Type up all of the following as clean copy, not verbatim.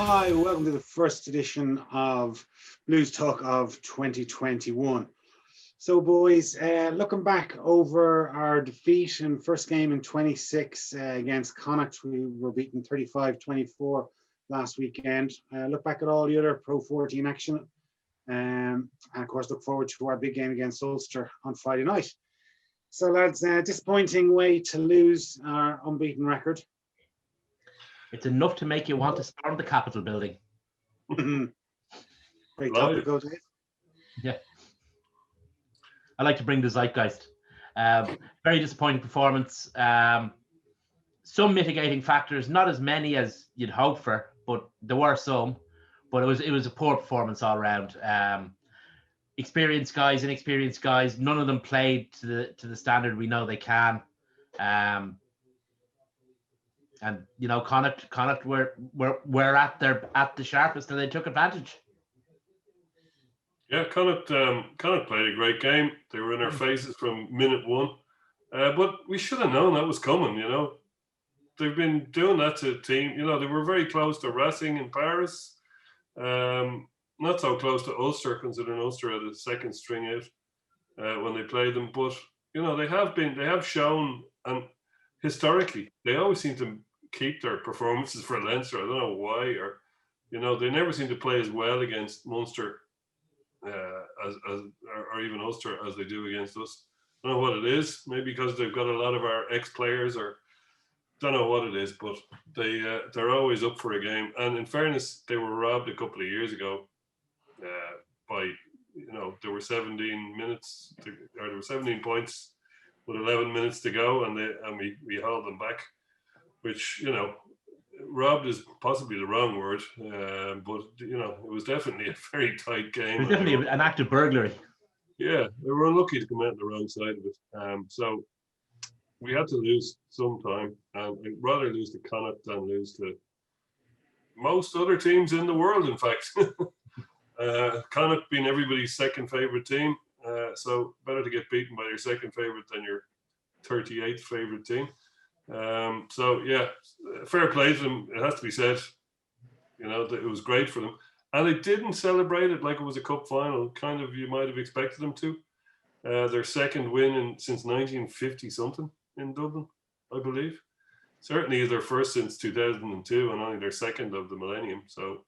Hi, welcome to the first edition of Blues Talk of 2021. So, boys, looking back over our defeat in first game in 26 against Connacht, we were beaten 35-24 last weekend. Look back at all the other Pro 14 action, and of course, look forward to our big game against Ulster on Friday night. So, lads, disappointing way to lose our unbeaten record. It's enough to make you want to storm the Capitol building. Very topical, Dave. Yeah. I like to bring the zeitgeist. Very disappointing performance. Some mitigating factors, not as many as you'd hope for, but there were some. But it was a poor performance all around. Experienced guys, inexperienced guys, none of them played to the standard we know they can. And you know, Connacht were at the sharpest, and they took advantage. Yeah, Connacht played a great game. They were in our faces from minute one, but we should have known that was coming. You know, they've been doing that to a team. You know, they were very close to Racing in Paris. Not so close to Ulster, considering Ulster had a second string out when they played them. But you know, they have shown, and historically, they always seem to keep their performances for Leinster. I don't know why, or you know, they never seem to play as well against Munster or even Ulster as they do against us. I don't know what it is. Maybe because they've got a lot of our ex-players, or don't know what it is. But they're always up for a game. And in fairness, they were robbed a couple of years ago by, you know, there were 17 minutes or there were 17 points with 11 minutes to go, and we held them back, which, you know, robbed is possibly the wrong word, but you know, it was definitely a very tight game. It was definitely an act of burglary. Yeah, they were unlucky to come out on the wrong side of it. So we had to lose some time, and I'd rather lose to Connacht than lose to most other teams in the world. In fact, Connacht being everybody's second favourite team, so better to get beaten by your second favourite than your 38th favourite team. So yeah, fair play to them. It has to be said, you know, that it was great for them, and they didn't celebrate it like it was a cup final. Kind of, you might have expected them to. Their second win since 1950 something in Dublin, I believe. Certainly their first since 2002, and only their second of the millennium. So,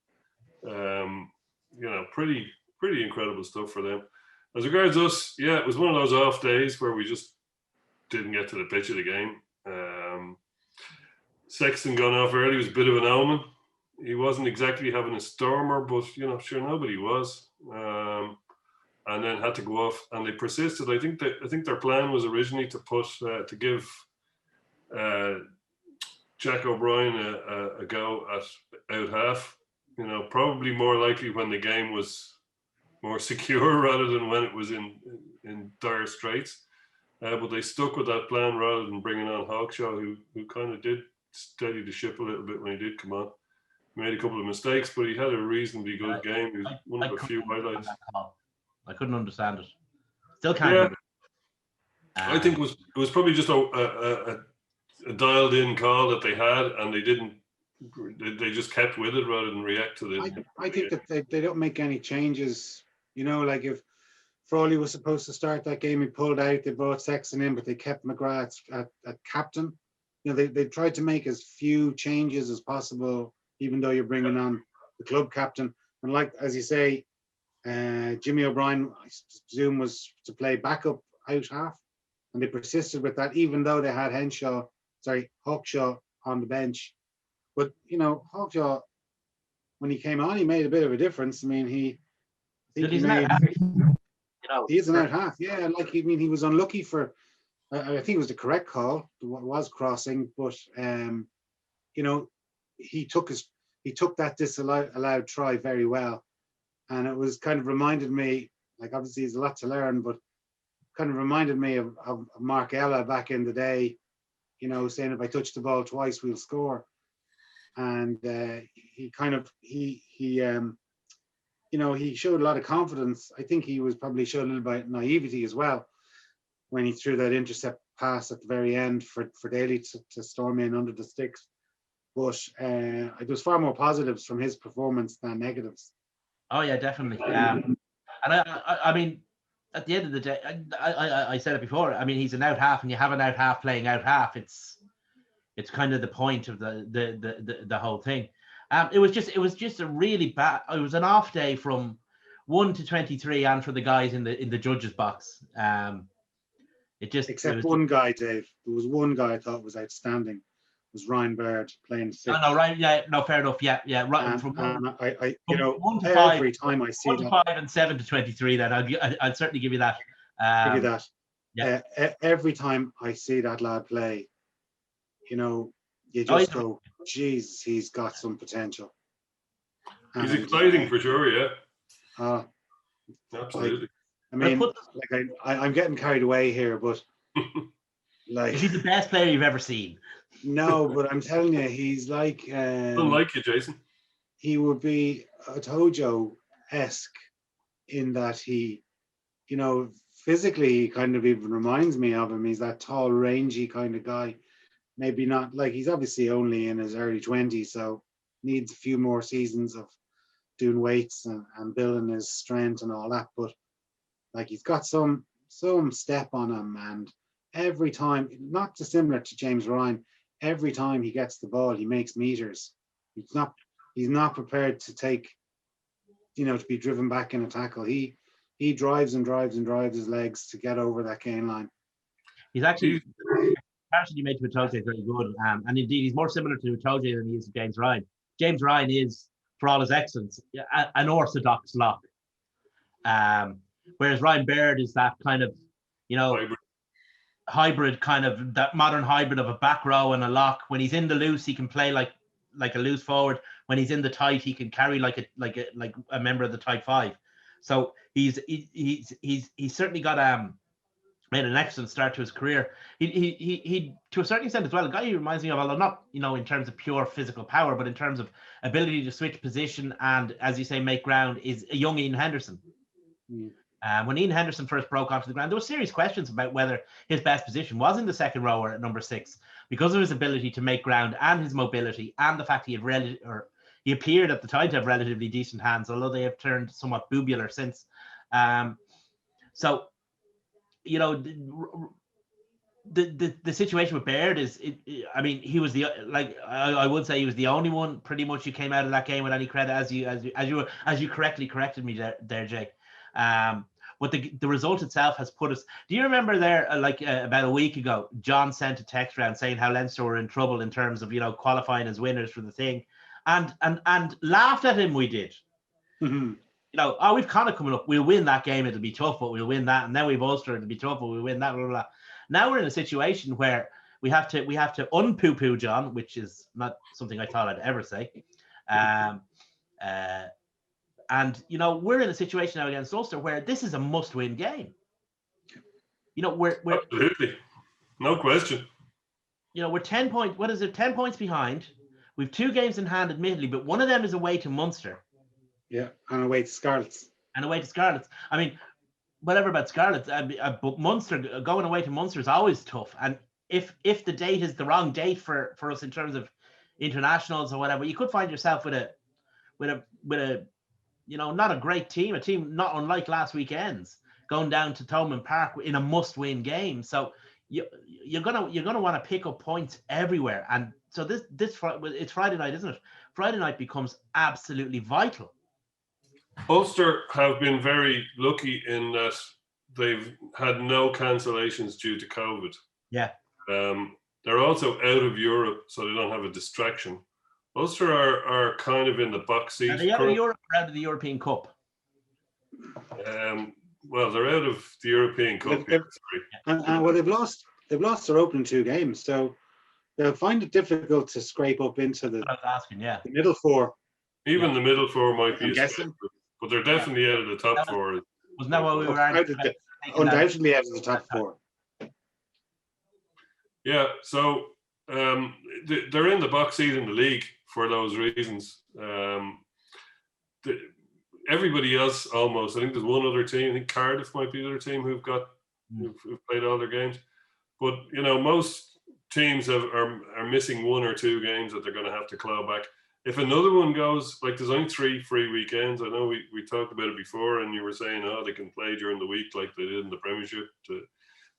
you know, pretty incredible stuff for them. As regards us, yeah, it was one of those off days where we just didn't get to the pitch of the game. Sexton gone off early was a bit of an omen. He wasn't exactly having a stormer, but you know, sure, nobody was. And then had to go off, and they persisted. I think their plan was originally to give Jack O'Brien a go at out half. You know, probably more likely when the game was more secure rather than when it was in dire straits. But they stuck with that plan rather than bringing on Hawkshaw, who kind of did steady the ship a little bit when he did come on. Made a couple of mistakes, but he had a reasonably good game. He was one of a few highlights. I couldn't understand it. Still can't. I think it was probably just a dialed in call that they had, and they didn't. They just kept with it rather than react to the. I think that they don't make any changes. You know, like if Frawley was supposed to start that game, he pulled out. They brought Sexton in, but they kept McGrath at captain. You know, they tried to make as few changes as possible, even though you're bringing on the club captain. And like, as you say, Jimmy O'Brien, I presume, was to play backup out half, and they persisted with that, even though they had Hawkshaw on the bench. But you know, Hawkshaw, when he came on, he made a bit of a difference. I mean, he is an out half. Yeah, like he was unlucky for. I think it was the correct call. It was crossing, but you know, he took that disallowed try very well, and it was kind of reminded me, like obviously there's a lot to learn, but kind of reminded me of Mark Ella back in the day, you know, saying if I touch the ball twice, we'll score, and he you know, he showed a lot of confidence. I think he was probably showed a little bit of naivety as well when he threw that intercept pass at the very end for Daly to storm in under the sticks. but there's far more positives from his performance than negatives. Oh yeah, definitely. And I mean, at the end of the day, I said it before. I mean, he's an out half, and you have an out half playing out half. It's kind of the point of the whole thing. It was just a really bad. It was an off day from 1 to 23, and for the guys in the judges box. Except one guy, Dave. There was one guy I thought was outstanding. It was Ryan Baird playing six. No, right, yeah, no, fair enough, yeah. Right, from I you know, 1 to every 5, time I see 1 to 5 and 7 to 23, then I'd certainly give you that. Give you that. Yeah. Every time I see that lad play, you know, you just go, Jesus, he's got some potential. He's exciting for sure, yeah. Absolutely. I mean, I'm getting carried away here, but like, is he the best player you've ever seen? No, but I'm telling you, he's like. Unlike you, Jason. He would be a Tojo-esque in that he, you know, physically he kind of even reminds me of him. He's that tall, rangy kind of guy. Maybe not like he's obviously only in his early 20s, so needs a few more seasons of doing weights and building his strength and all that. But like he's got some step on him, and every time, not dissimilar to James Ryan, every time he gets the ball, he makes meters. He's not prepared to take, you know, to be driven back in a tackle. He drives and drives and drives his legs to get over that gain line. He's actually the comparison you made to Itoje is very good, and indeed he's more similar to Itoje than he is to James Ryan. James Ryan is, for all his excellence, an orthodox lock, whereas Ryan Baird is that kind of, you know, hybrid kind of, that modern hybrid of a back row and a lock. When he's in the loose, he can play like a loose forward. When he's in the tight, he can carry like a member of the tight five. So he's certainly got made an excellent start to his career. He to a certain extent as well, a guy who reminds me of, although not, you know, in terms of pure physical power, but in terms of ability to switch position and, as you say, make ground, is a young Ian Henderson. When Ian Henderson first broke onto the ground, there were serious questions about whether his best position was in the second row or at number 6, because of his ability to make ground and his mobility, and the fact he appeared at the time to have relatively decent hands, although they have turned somewhat boobular since. So, you know, the situation with Baird is, I mean, he was I would say he was the only one pretty much who came out of that game with any credit, as you correctly corrected me there, Jake. But the result itself has put us. Do you remember there, about a week ago, John sent a text around saying how Leinster were in trouble in terms of, you know, qualifying as winners for the thing, and laughed at him. We did. Mm-hmm. You know, we've kind of coming up. We'll win that game. It'll be tough, but we'll win that. And then we've Ulster. It'll be tough, but we'll win that. Blah, blah, blah. Now we're in a situation where we have to unpoo-poo John, which is not something I thought I'd ever say. And, you know, we're in a situation now against Ulster where this is a must-win game. You know, we're absolutely, no question. You know, we're 10 points. What is it? 10 points behind. We've 2 games in hand, admittedly, but one of them is away to Munster. Yeah, and away to Scarlets. I mean, whatever about Scarlets, but Munster, going away to Munster is always tough. And if the date is the wrong date for us in terms of internationals or whatever, you could find yourself with a you know, not a great team, a team not unlike last weekend's, going down to Thomond Park in a must-win game. So you're gonna want to pick up points everywhere. And so it's Friday night, isn't it? Friday night becomes absolutely vital. Ulster have been very lucky in that they've had no cancellations due to COVID. Yeah. They're also out of Europe, so they don't have a distraction. Ulster are kind of in the box seat. Are they out of Europe or out of the European Cup? Well, they're out of the European Cup. And well, they've lost their opening 2 games, so they'll find it difficult to scrape up into the middle 4. Even the middle 4 might be a stretch, but they're definitely out of the top 4. Wasn't that what we were undoubtedly out of the top 4? Yeah, so they're in the box seat in the league for those reasons. Everybody else almost, I think there's one other team, I think Cardiff might be the other team who've played all their games. But, you know, most teams are missing 1 or 2 games that they're going to have to claw back. If another one goes, like there's only 3 free weekends. I know we talked about it before, and you were saying, oh, they can play during the week like they did in the Premiership.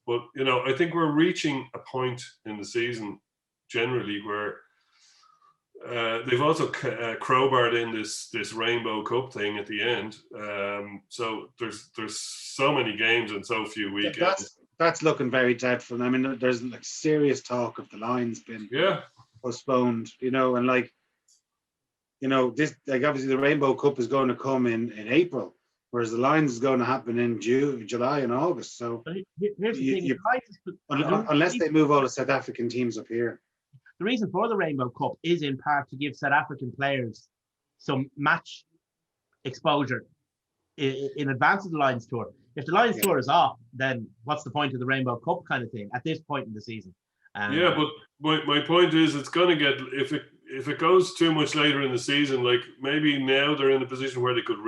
But I think we're reaching a point in the season generally where they've also crowbarred in this Rainbow Cup thing at the end. So there's so many games and so few weekends. That's looking very dreadful. I mean, there's like serious talk of the Lions being postponed, and this, like, obviously the Rainbow Cup is going to come in April, whereas the Lions is going to happen in June, July and August. So here's the thing. Unless they move all the South African teams up here. The reason for the Rainbow Cup is in part to give South African players some match exposure in advance of the Lions tour. If the Lions tour is off, then what's the point of the Rainbow Cup kind of thing at this point in the season? But my point is, it's going to get, if it goes too much later in the season, like maybe now they're in a position where they could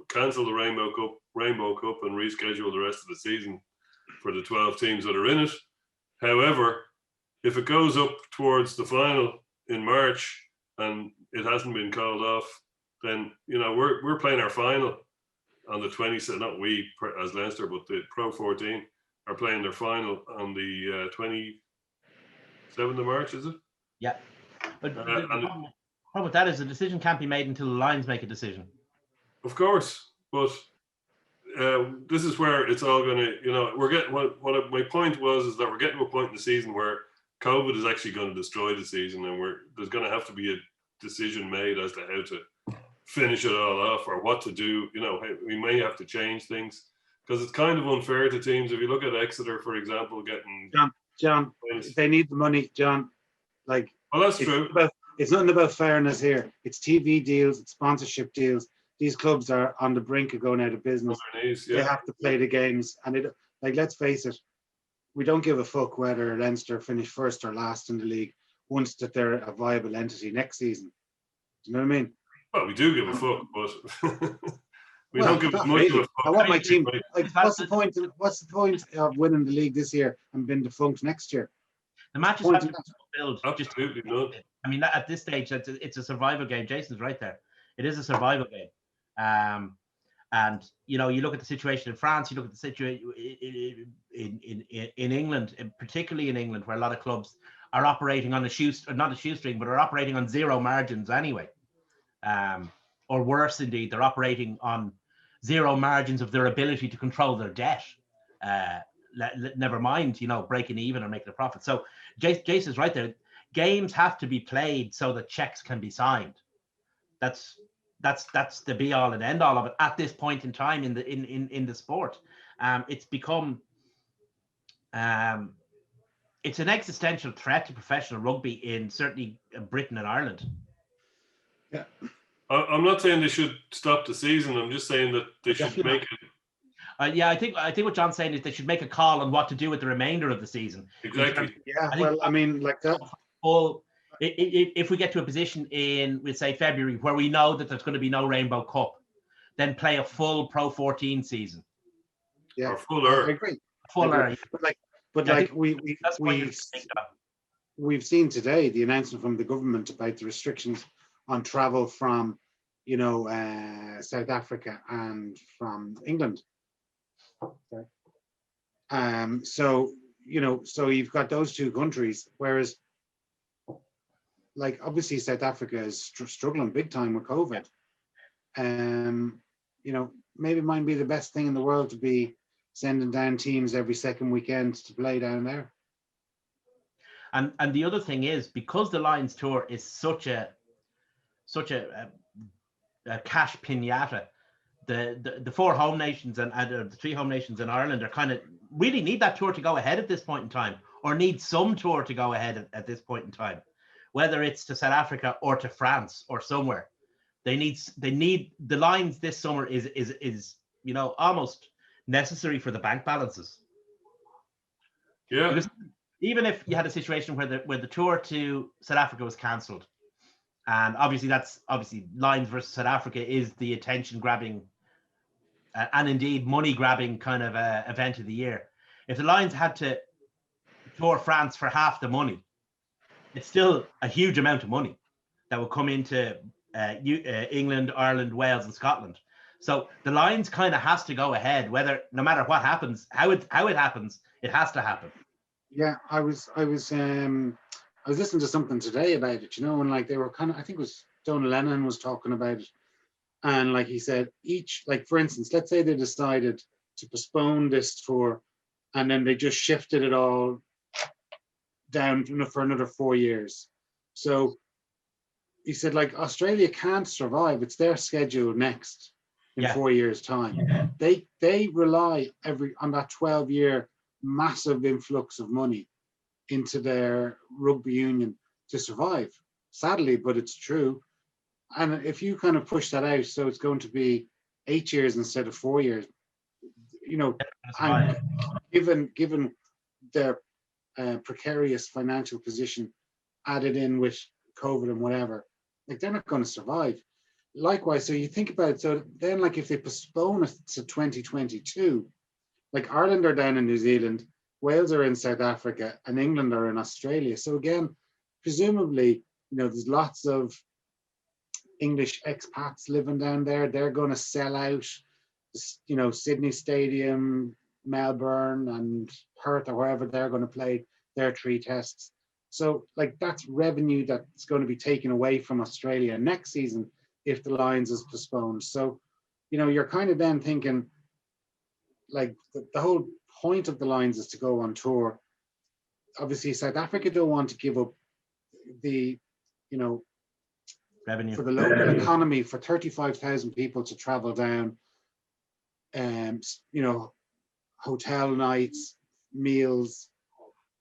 cancel the Rainbow Cup and reschedule the rest of the season for the 12 teams that are in it. However, if it goes up towards the final in March and it hasn't been called off, then we're playing our final on the 20th. Not we as Leinster, but the Pro 14 are playing their final on the 27th of March. Is it? Yeah, but the problem with that is the decision can't be made until the Lions make a decision. Of course, but this is where it's all going to. We're getting what my point was is that we're getting to a point in the season where COVID is actually going to destroy the season, and there's going to have to be a decision made as to how to finish it all off or what to do. We may have to change things because it's kind of unfair to teams. If you look at Exeter, for example, getting John, they need the money, John. Like, well, that's true. It's nothing about fairness here. It's TV deals, it's sponsorship deals. These clubs are on the brink of going out of business. They have to play the games, and let's face it. We don't give a fuck whether Leinster finish first or last in the league once that they're a viable entity next season. Do you know what I mean? Well, we do give a fuck, but we don't give as much of a fuck. I want my team. What's the point? What's the point of winning the league this year and being defunct next year? The matches have to build. Absolutely not. I mean, at this stage, it's a survival game. Jason's right there. It is a survival game. And you look at the situation in France, you look at the situation in England, particularly in England, where a lot of clubs are operating on not a shoestring, but are operating on zero margins anyway. Or worse, indeed, they're operating on zero margins of their ability to control their debt. Never mind, breaking even or making a profit. So Jason's right there. Games have to be played so that checks can be signed. That's the be all and end all of it at this point in time in the sport. It's become it's an existential threat to professional rugby in certainly Britain and Ireland. Yeah, I'm not saying they should stop the season. I'm just saying that they should make it. I think what John's saying is they should make a call on what to do with the remainder of the season. Exactly. If we get to a position in, we'll say February, where we know that there's going to be no Rainbow Cup, then play a full Pro 14 season. Yeah, or fuller. I agree. Fuller. We've seen today the announcement from the government about the restrictions on travel from, South Africa and from England. So you've got those two countries, whereas, obviously South Africa is struggling big time with COVID. Maybe it might be the best thing in the world to be sending down teams every second weekend to play down there. And the other thing is, because the Lions tour is such a cash pinata, the 4 home nations and the 3 home nations in Ireland are kind of really need that tour to go ahead at this point in time, or need some tour to go ahead at this point in time, whether it's to South Africa or to France or somewhere. They need the Lions this summer is almost necessary for the bank balances. Yeah. Because even if you had a situation where the tour to South Africa was cancelled, and obviously Lions versus South Africa is the attention grabbing and indeed money grabbing kind of event of the year. If the Lions had to Tour France for half the money, it's still a huge amount of money that will come into England, Ireland, Wales, and Scotland. So the Lions kind of has to go ahead, whether no matter what happens, how it happens, it has to happen. Yeah, I was listening to something today about it, and like they were kind of, I think it was Don Lennon was talking about it, and like he said, each, like for instance, let's say they decided to postpone this tour, and then they just shifted it all down for another 4 years. So he said, like Australia can't survive; it's their schedule next in 4 years' time. They rely on that 12-year massive influx of money into their rugby union to survive. Sadly, but it's true. And if you kind of push that out, so it's going to be 8 years instead of 4 years, and given their precarious financial position added in with COVID and whatever, like they're not going to survive. Likewise, so you think about it, so then like if they postpone it to 2022, like Ireland are down in New Zealand, Wales are in South Africa, and England are in Australia. So again, presumably, there's lots of English expats living down there. They're going to sell out, Sydney Stadium, Melbourne, and Perth, or wherever they're going to play their 3 tests. So like that's revenue that's going to be taken away from Australia next season if the Lions is postponed. So, you're kind of then thinking, like the whole point of the Lions is to go on tour. Obviously, South Africa don't want to give up the, revenue for the local economy for 35,000 people to travel down, and hotel nights, meals,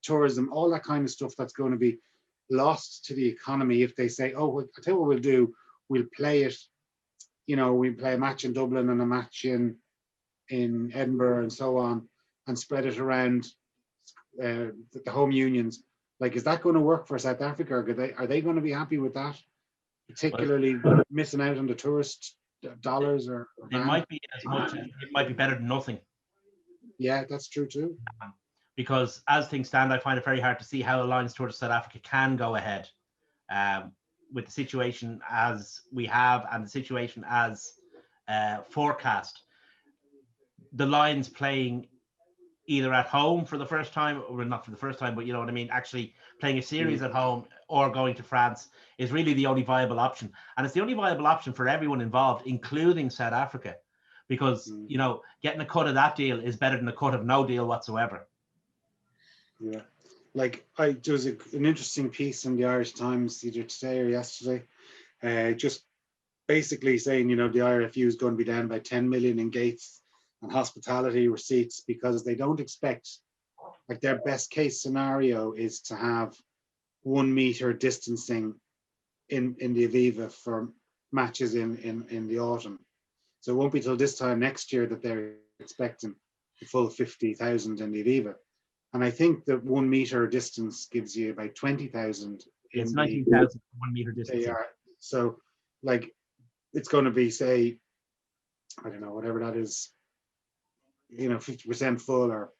tourism, all that kind of stuff that's going to be lost to the economy if they say, oh, I'll tell you what we'll do, we'll play it, we play a match in Dublin and a match in Edinburgh and so on, and spread it around the home unions. Like, is that going to work for South Africa? Are they going to be happy with that? Particularly missing out on the tourist dollars, or it might be as much. It might be better than nothing. Yeah, that's true too. Because as things stand, I find it very hard to see how a Lions tour to South Africa can go ahead with the situation as we have and the situation as forecast. The Lions playing either at home for the first time, or not for the first time, but you know what I mean, actually playing a series at home or going to France is really the only viable option. And it's the only viable option for everyone involved, including South Africa, because, getting a cut of that deal is better than a cut of no deal whatsoever. Yeah. Like there was an interesting piece in the Irish Times either today or yesterday, just basically saying, the IRFU is going to be down by 10 million in gates and hospitality receipts because they don't expect, like their best case scenario is to have 1 meter distancing in the Aviva for matches in the autumn. So it won't be till this time next year that they're expecting the full 50,000 in the Aviva. And I think that 1 meter distance gives you about 20,000. It's 19,000 1 meter distance. So like it's going to be, say, I don't know, whatever that is, 50% full or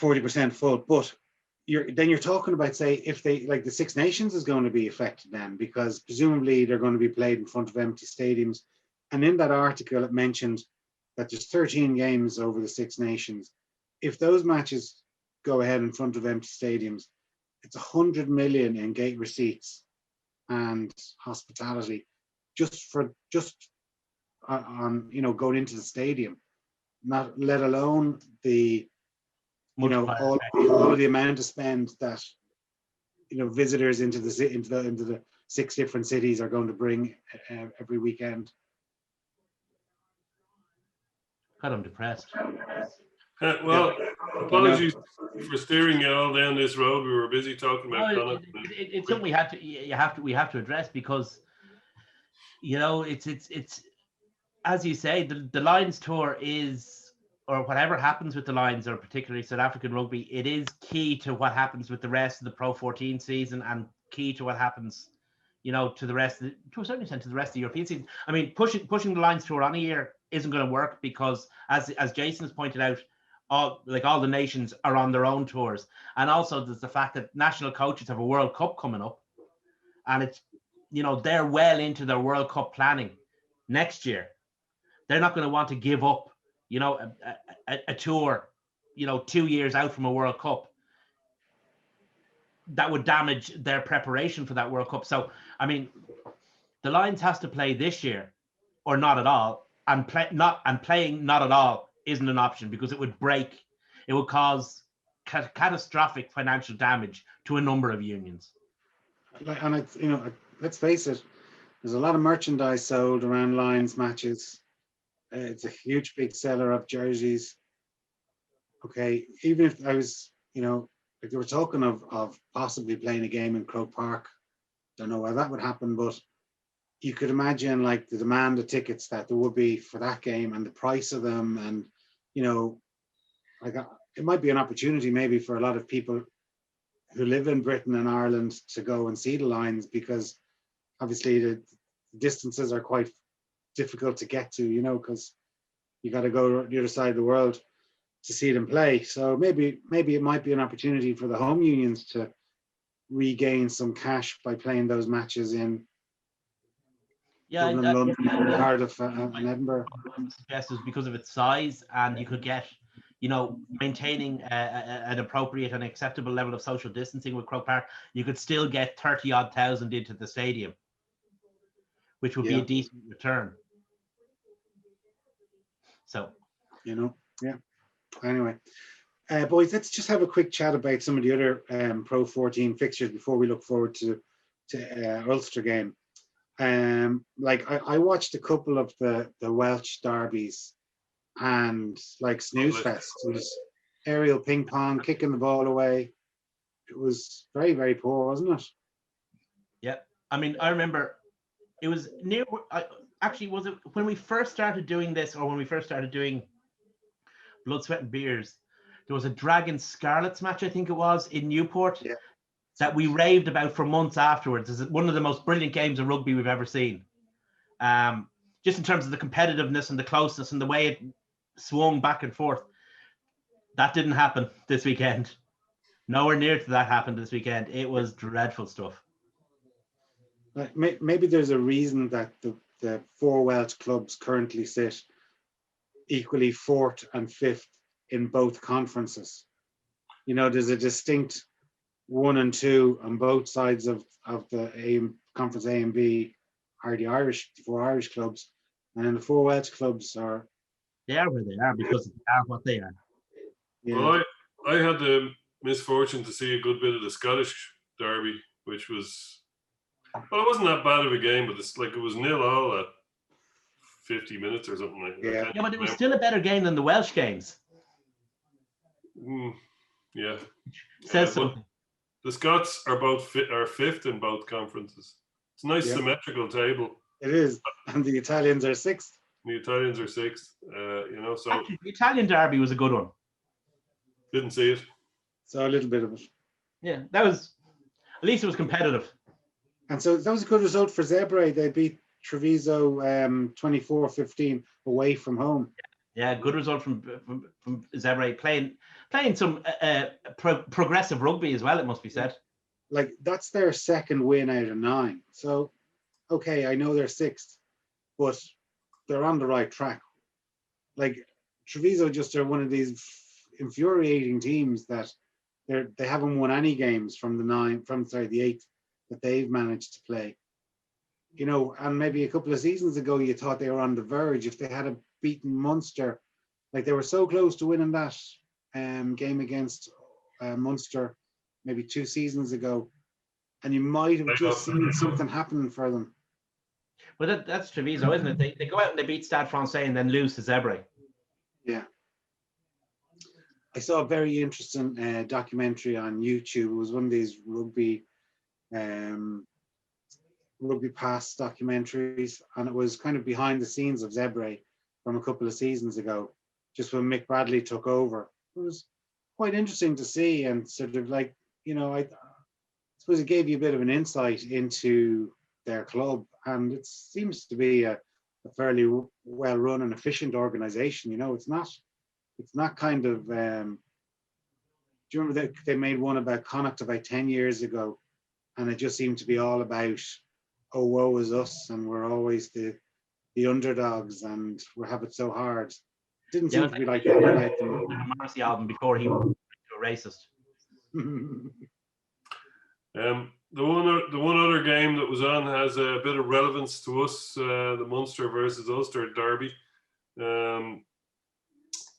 40% full. But you're talking about, say, if they, like the Six Nations is going to be affected then, because presumably they're going to be played in front of empty stadiums. And in that article, it mentioned that there's 13 games over the Six Nations. If those matches go ahead in front of empty stadiums, it's 100 million in gate receipts and hospitality just on going into the stadium, not let alone the all the amount to spend that visitors into the 6 different cities are going to bring every weekend. God, I'm depressed. Apologies for steering you all down this road. We were busy talking about it's something we have to address, because it's as you say, the Lions tour is, or whatever happens with the Lions, or particularly South African rugby, it is key to what happens with the rest of the Pro 14 season, and key to what happens to the rest of to a certain extent to the rest of the European season. I mean, pushing the Lions tour on a year isn't going to work, because as Jason has pointed out, all the nations are on their own tours, and also there's the fact that national coaches have a World Cup coming up, and it's, they're well into their World Cup planning next year. They're not going to want to give up, a tour, 2 years out from a World Cup. That would damage their preparation for that World Cup. So, I mean, the Lions has to play this year or not at all, and playing not at all isn't an option, because it would cause catastrophic financial damage to a number of unions. And it's, let's face it, there's a lot of merchandise sold around Lions matches. It's a huge big seller of jerseys. Okay, even if I was, like they were talking of possibly playing a game in Croke Park. Don't know why that would happen, but you could imagine like the demand of tickets that there would be for that game and the price of them, and like it might be an opportunity maybe for a lot of people who live in Britain and Ireland to go and see the Lions, because obviously the distances are quite difficult to get to, because you got to go the other side of the world to see them play. So maybe it might be an opportunity for the home unions to regain some cash by playing those matches in Dublin, London, Cardiff, and Edinburgh. Suggest is because of its size, and you could get, maintaining an appropriate and acceptable level of social distancing with Croke Park, you could still get 30-odd thousand into the stadium, which would be a decent return. So, yeah. Anyway, boys, let's just have a quick chat about some of the other Pro 14 fixtures before we look forward to Ulster game. Like I watched a couple of the Welsh derbies, and like snooze fest. It was aerial ping pong, kicking the ball away. It was very, very poor, wasn't it? Yeah, I mean, I remember it was near. Actually, was it when we first started doing this, or when we first started doing Blood, Sweat and Beers? There was a Dragon Scarlets match, I think it was, in Newport, that we raved about for months afterwards. It's one of the most brilliant games of rugby we've ever seen. Just in terms of the competitiveness and the closeness and the way it swung back and forth. That didn't happen this weekend. Nowhere near to that happened this weekend. It was dreadful stuff. Maybe there's a reason that the four Welsh clubs currently sit equally fourth and fifth in both conferences. There's a distinct 1 and 2 on both sides of the conference A and B are the four Irish clubs, and then the four Welsh clubs are. They are where they are because they are what they are. Yeah. Well, I had the misfortune to see a good bit of the Scottish derby, which was, well, it wasn't that bad of a game, but it was 0-0 at 50 minutes or something like that. Yeah, but it was still a better game than the Welsh games. Yeah. Says something. The Scots are fifth in both conferences. It's a nice symmetrical table. It is, and the Italians are sixth. The Italians are sixth. So actually, the Italian derby was a good one. Didn't see it. So a little bit of it. Yeah, that was, at least it was competitive. And so that was a good result for Zebre. They beat Treviso 24-15 away from home. Yeah, good result from Zebre, playing some progressive rugby as well, it must be said. Like, that's their second win out of 9. So, okay, I know they're sixth, but they're on the right track. Like, Treviso just are one of these infuriating teams that they haven't won any games from the 8 that they've managed to play. And maybe a couple of seasons ago, you thought they were on the verge. If they had beaten Munster, like they were so close to winning that game against Munster maybe 2 seasons ago, and you might have just seen something happening for them. Well, that's Treviso, isn't it? They go out and they beat Stade Francais and then lose to Zebre. Yeah. I saw a very interesting documentary on YouTube. It was one of these rugby pass documentaries, and it was kind of behind the scenes of Zebre from a couple of seasons ago, just when Mick Bradley took over. It was quite interesting to see, and sort of like, I suppose it gave you a bit of an insight into their club, and it seems to be a fairly well-run and efficient organization. It's it's not kind of. Do you remember that they made one about Connacht about 10 years ago, and it just seemed to be all about, oh, woe is us, and we're always the underdogs, and we have it so hard. Didn't Yeah, seem it to was be like like that the about them. Morrissey album before he went to a racist. The one other game that was on has a bit of relevance to us, the Munster versus Ulster derby.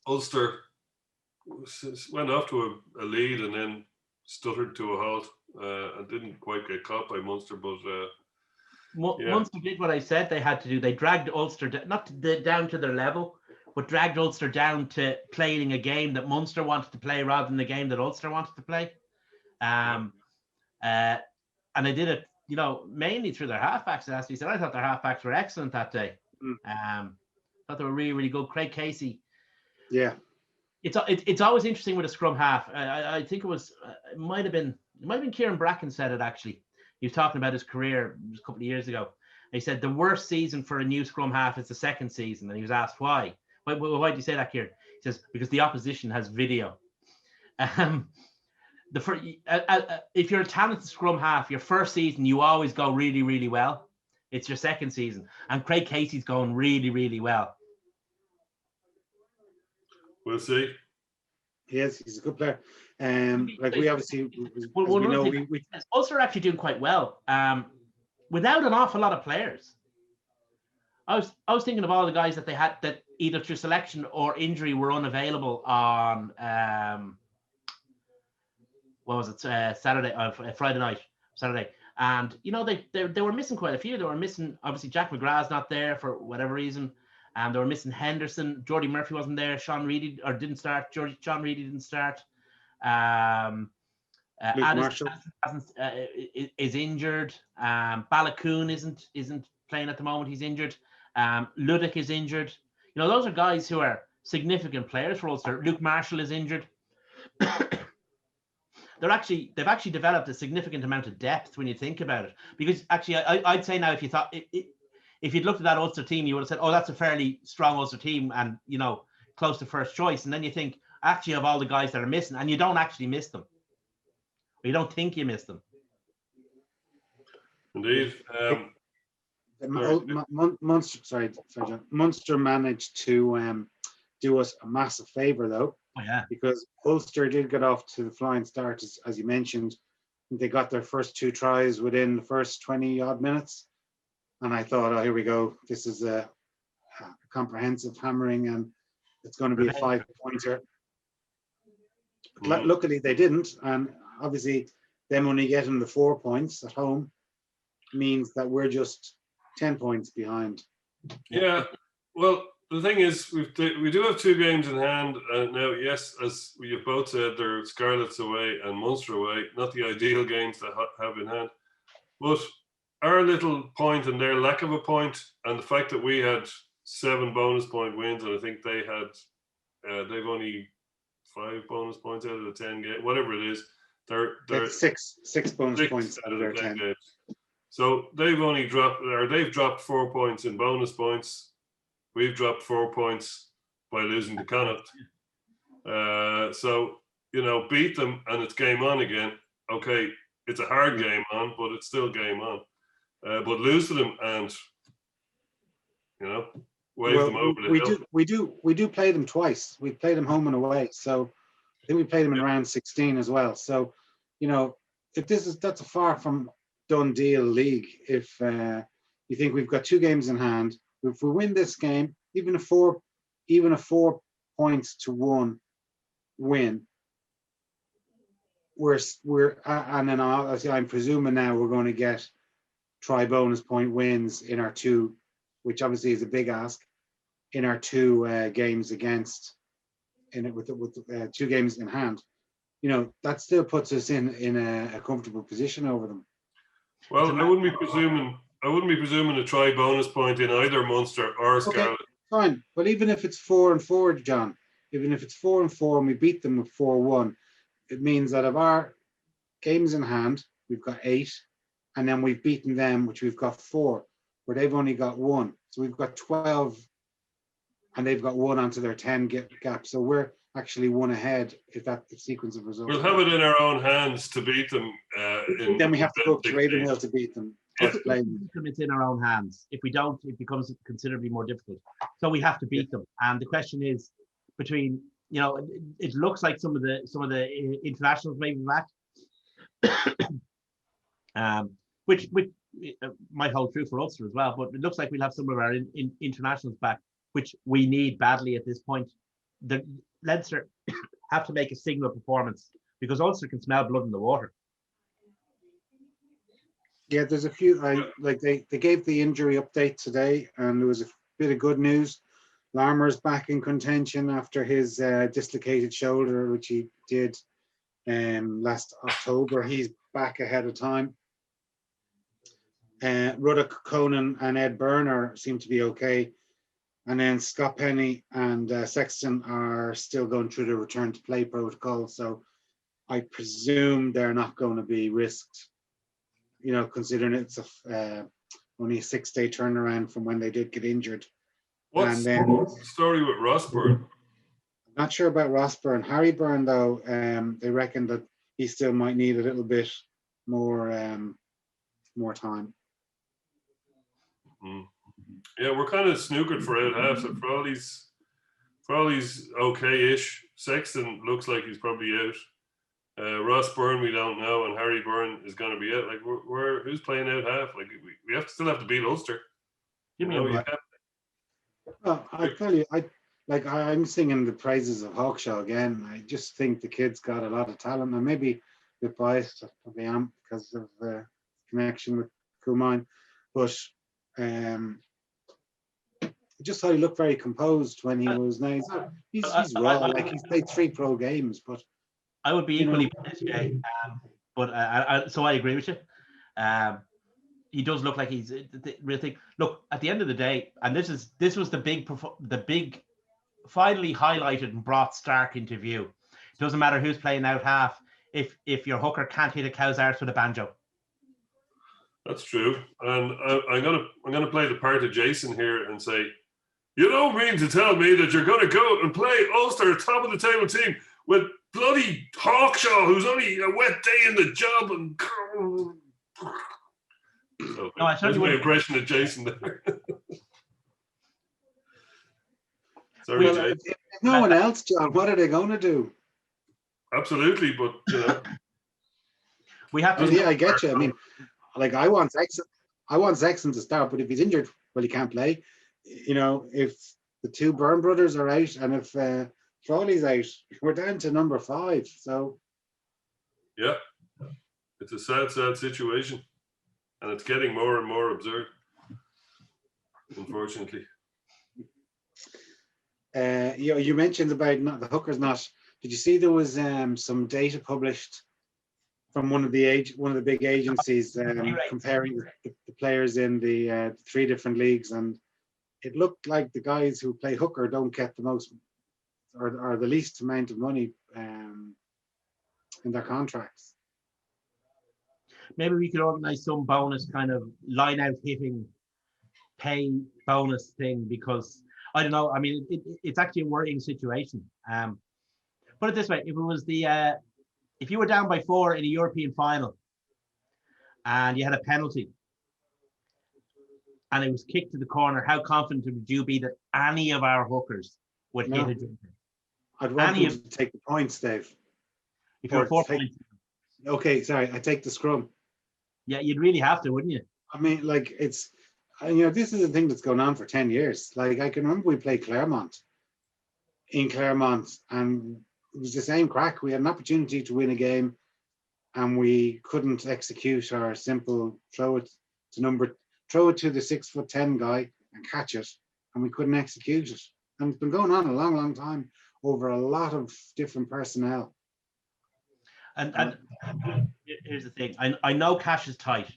Ulster went off to a lead and then stuttered to a halt and didn't quite get caught by Munster, but yeah. Munster did what I said they had to do. They dragged Ulster down to their level, but dragged Ulster down to playing a game that Munster wanted to play rather than the game that Ulster wanted to play. And they did it, mainly through their halfbacks. As we said, I thought their halfbacks were excellent that day. Thought they were really, really good. Craig Casey. Yeah. It's always interesting with a scrum half. I think it might have been Kieran Bracken said it actually. He was talking about his career a couple of years ago. He said the worst season for a new scrum half is the second season, and he was asked why. Why do you say that, Kieran? He says because the opposition has video. If you're a talented scrum half, your first season you always go really, really well. It's your second season, and Craig Casey's going really, really well. We'll see. Yes, he's a good player. Like we obviously, Ulster are actually doing quite well. Without an awful lot of players. I was thinking of all the guys that they had that either through selection or injury were unavailable on what was it, Friday night, Saturday. And, they were missing quite a few. They were missing, obviously, Jack McGrath's not there for whatever reason. And they were missing Henderson. Jordy Murphy wasn't there. Sean Reedy didn't start. Sean Reedy didn't start. Luke Marshall is injured. Balakoon isn't playing at the moment. He's injured. Ludick is injured. Those are guys who are significant players for Ulster. Luke Marshall is injured. They've actually developed a significant amount of depth when you think about it. Because actually, I'd say now, if you'd looked at that Ulster team, you would have said, "Oh, that's a fairly strong Ulster team," and close to first choice. And then you think, actually, of all the guys that are missing, and you don't actually miss them. Or you don't think you miss them. Indeed. Munster, sorry, John. Munster managed to do us a massive favour, though. Oh, yeah. Because Ulster did get off to the flying start, as you mentioned. They got their first 2 tries within the first 20-odd minutes. And I thought, oh, here we go. This is a comprehensive hammering, and it's going to be a 5-pointer. But luckily, they didn't. And obviously, them only getting the 4 points at home means that we're just 10 points behind. Yeah. Well, the thing is, we do have 2 games in hand now. Yes, as we have both said, they're Scarlets away and Munster away. Not the ideal games to have in hand. But our little point and their lack of a point, and the fact that we had 7 bonus point wins, and I think they had, they've only 5 bonus points out of the 10 games, whatever it is. They're six bonus points out of their 10 games. So they've dropped 4 points in bonus points. We've dropped 4 points by losing to Connacht. So, beat them and it's game on again. Okay, it's a hard game on, but it's still game on. But lose to them and, wave them over the hill. We do play them twice. We play them home and away. So I think we played them in round 16 as well. So, that's a far from done deal league. If you think we've got 2 games in hand, if we win this game, even a 4 points to 1 win, and then I'm presuming now we're going to get try bonus point wins in our 2, which obviously is a big ask, in our 2 games with 2 games in hand. That still puts us in a comfortable position over them. Well, I wouldn't be presuming to try bonus point in either Munster or Scarlet. Okay, fine, but even if it's 4-4, John, even if it's 4-4 and we beat them with 4-1, it means that of our games in hand, we've got 8, and then we've beaten them, which we've got 4, where they've only got 1. So we've got 12 and they've got one onto their 10 gap. So we're actually one ahead if that the sequence of results. We'll have it in our own hands to beat them. Then we have to go to 16. Ravenhill to beat them. Or to play them. It's in our own hands. If we don't, it becomes considerably more difficult. So we have to beat them. And the question is between, it looks like some of the internationals may be back, which might hold true for Ulster as well. But it looks like we'll have some of our internationals back, which we need badly at this point. The Leinster have to make a signal performance because Ulster can smell blood in the water. Yeah, there's a few. They gave the injury update today, and there was a bit of good news. Larmour's back in contention after his dislocated shoulder, which he did last October. He's back ahead of time. Ruddock, Conan, and Ed Byrne seem to be okay, and then Scott Penny and Sexton are still going through the return to play protocol. So I presume they're not going to be risked. Considering it's only a 6-day turnaround from when they did get injured. What's the story with Ross Byrne? I'm not sure about Ross Byrne. Harry Byrne, though, they reckon that he still might need a little bit more time. Yeah, we're kind of snookered for out half. So for all these okay-ish, Sexton looks like he's probably out. Ross Byrne, we don't know, and Harry Byrne is going to be out. Like, who's playing out half? Like, we still have to beat Ulster. Well, I tell you, I'm singing the praises of Hawkshaw again. I just think the kid's got a lot of talent, and maybe a bit biased, probably am because of the connection with Coolmine, but I just thought he looked very composed when he was nice. He's raw, like he's played 3 pro games, but. I would be equally biased, Jay, but so I agree with you. He does look like he's the real thing. Look, at the end of the day, and this was the big, finally highlighted and brought Stark into view. It doesn't matter who's playing out half if your hooker can't hit a cow's arse with a banjo. That's true, and I'm gonna play the part of Jason here and say, you don't mean to tell me that you're gonna go and play Ulster top of the table team with bloody Hawkshaw, who's only a wet day in the job, and so, no, that's my impression of Jason there. Sorry, well, Jason. If no one else, John, what are they going to do? Absolutely, but we have to. Yeah, I get you. I mean, like I want Sexton to start, but if he's injured, well, he can't play. If the 2 Byrne brothers are out, and if Frawley's out, we're down to number 5. So, yeah, it's a sad situation, and it's getting more and more absurd, unfortunately. You mentioned about the hookers not. Did you see there was some data published from one of the big agencies comparing the players in the 3 different leagues, and it looked like the guys who play hooker don't get the most or the least amount of money in their contracts. Maybe we could organize some bonus kind of line out hitting pay bonus thing, because I don't know. I mean, it's actually a worrying situation. Put it this way: if it was if you were down by 4 in a European final and you had a penalty and it was kicked to the corner, how confident would you be that any of our hookers would hit a jumper? I'd want them to take the points, Dave. If you're 4 points. Okay, sorry, I take the scrum. Yeah, you'd really have to, wouldn't you? I mean, like this is a thing that's going on for 10 years. Like I can remember we played Claremont in Claremont, and it was the same crack. We had an opportunity to win a game, and we couldn't execute our simple throw it to the 6'10" guy and catch it, and we couldn't execute it. And it's been going on a long, long time over a lot of different personnel. And here's the thing: I know cash is tight,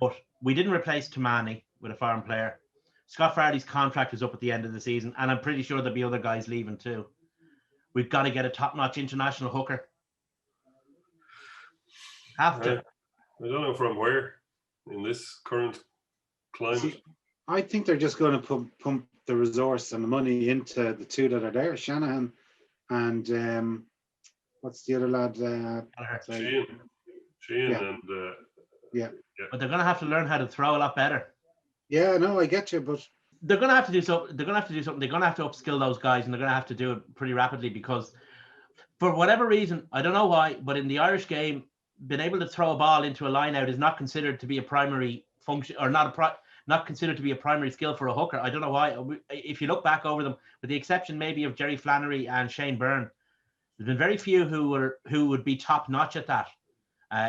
but we didn't replace Tamani with a foreign player. Scott Farley's contract is up at the end of the season, and I'm pretty sure there'll be other guys leaving too. We've got to get a top-notch international hooker. Have to. I don't know from where in this current climate. See, I think they're just going to pump the resource and the money into the two that are there, Shanahan and what's the other lad? Sorry. Sheehan Yeah. and Yeah. But they're going to have to learn how to throw a lot better. Yeah, no, I get you, but They're going to have to do something. They're going to have to do something. They're going to have to upskill those guys, and they're going to have to do it pretty rapidly because, for whatever reason, I don't know why, but in the Irish game, being able to throw a ball into a line out is not considered to be a primary function, or not considered to be a primary skill for a hooker. I don't know why. If you look back over them, with the exception maybe of Jerry Flannery and Shane Byrne, there's been very few who would be top notch at that.